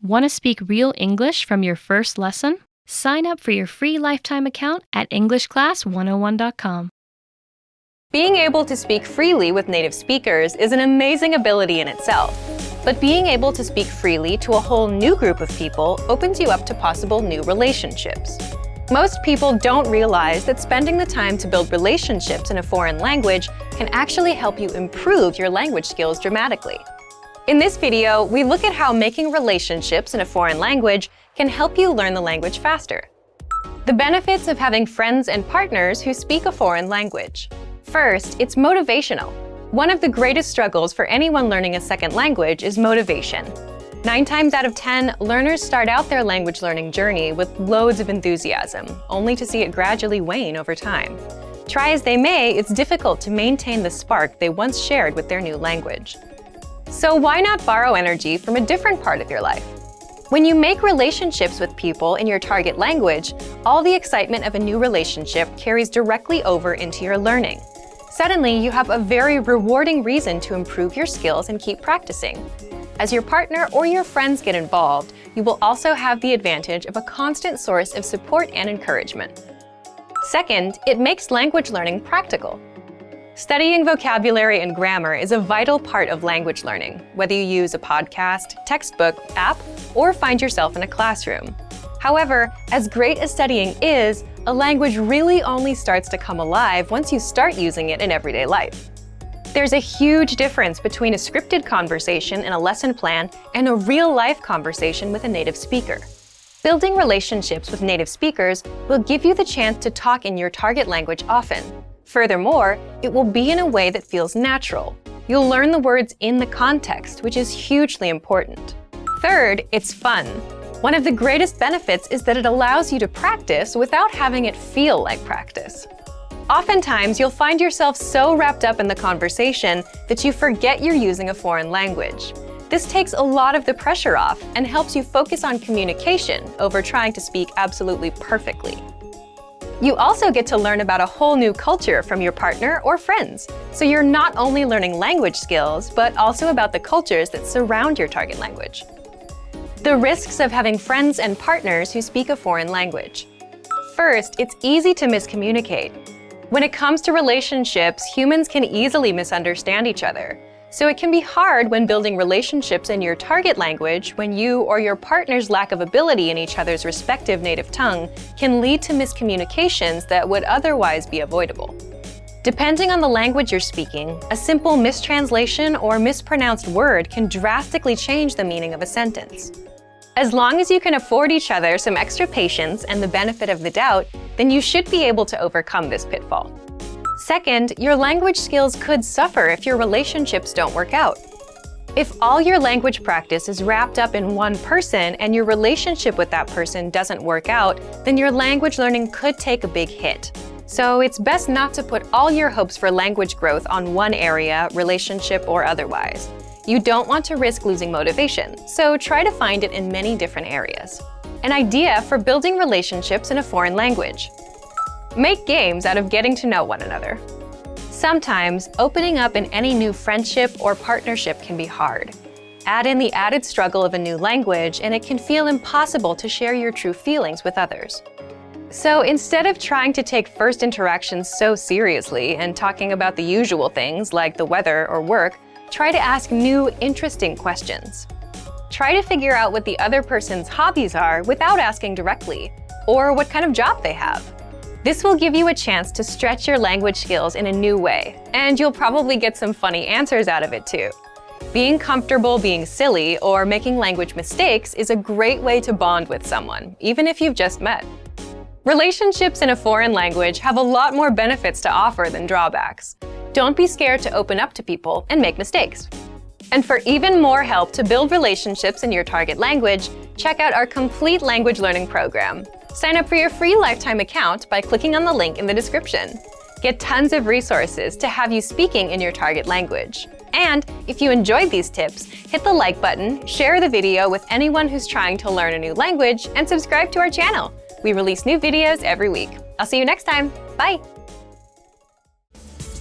Want to speak real English from your first lesson? Sign up for your free lifetime account at EnglishClass101.com. Being able to speak freely with native speakers is an amazing ability in itself. But being able to speak freely to a whole new group of people opens you up to possible new relationships. Most people don't realize that spending the time to build relationships in a foreign language can actually help you improve your language skills dramatically. In this video, we look at how making relationships in a foreign language can help you learn the language faster. The benefits of having friends and partners who speak a foreign language. First, it's motivational. One of the greatest struggles for anyone learning a second language is motivation. 9 times out of 10, learners start out their language learning journey with loads of enthusiasm, only to see it gradually wane over time. Try as they may, it's difficult to maintain the spark they once shared with their new language. So why not borrow energy from a different part of your life? When you make relationships with people in your target language, all the excitement of a new relationship carries directly over into your learning. Suddenly, you have a very rewarding reason to improve your skills and keep practicing. As your partner or your friends get involved, you will also have the advantage of a constant source of support and encouragement. Second, it makes language learning practical. Studying vocabulary and grammar is a vital part of language learning, whether you use a podcast, textbook, app, or find yourself in a classroom. However, as great as studying is, a language really only starts to come alive once you start using it in everyday life. There's a huge difference between a scripted conversation in a lesson plan and a real-life conversation with a native speaker. Building relationships with native speakers will give you the chance to talk in your target language often. Furthermore, it will be in a way that feels natural. You'll learn the words in the context, which is hugely important. Third, it's fun. One of the greatest benefits is that it allows you to practice without having it feel like practice. Oftentimes, you'll find yourself so wrapped up in the conversation that you forget you're using a foreign language. This takes a lot of the pressure off and helps you focus on communication over trying to speak absolutely perfectly. You also get to learn about a whole new culture from your partner or friends, so you're not only learning language skills, but also about the cultures that surround your target language. The risks of having friends and partners who speak a foreign language. First, it's easy to miscommunicate. When it comes to relationships, humans can easily misunderstand each other. So it can be hard when building relationships in your target language when you or your partner's lack of ability in each other's respective native tongue can lead to miscommunications that would otherwise be avoidable. Depending on the language you're speaking, a simple mistranslation or mispronounced word can drastically change the meaning of a sentence. As long as you can afford each other some extra patience and the benefit of the doubt, then you should be able to overcome this pitfall. Second, your language skills could suffer if your relationships don't work out. If all your language practice is wrapped up in one person and your relationship with that person doesn't work out, then your language learning could take a big hit. So it's best not to put all your hopes for language growth on one area, relationship or otherwise. You don't want to risk losing motivation, so try to find it in many different areas. An idea for building relationships in a foreign language. Make games out of getting to know one another. Sometimes, opening up in any new friendship or partnership can be hard. Add in the added struggle of a new language, and it can feel impossible to share your true feelings with others. So instead of trying to take first interactions so seriously and talking about the usual things like the weather or work, try to ask new, interesting questions. Try to figure out what the other person's hobbies are without asking directly, or what kind of job they have. This will give you a chance to stretch your language skills in a new way, and you'll probably get some funny answers out of it too. Being comfortable being silly or making language mistakes is a great way to bond with someone, even if you've just met. Relationships in a foreign language have a lot more benefits to offer than drawbacks. Don't be scared to open up to people and make mistakes. And for even more help to build relationships in your target language, check out our complete language learning program. Sign up for your free lifetime account by clicking on the link in the description. Get tons of resources to have you speaking in your target language. And if you enjoyed these tips, hit the like button, share the video with anyone who's trying to learn a new language, and subscribe to our channel. We release new videos every week. I'll see you next time. Bye!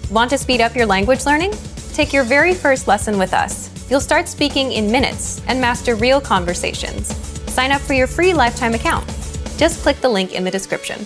Want to speed up your language learning? Take your very first lesson with us. You'll start speaking in minutes and master real conversations. Sign up for your free lifetime account. Just click the link in the description.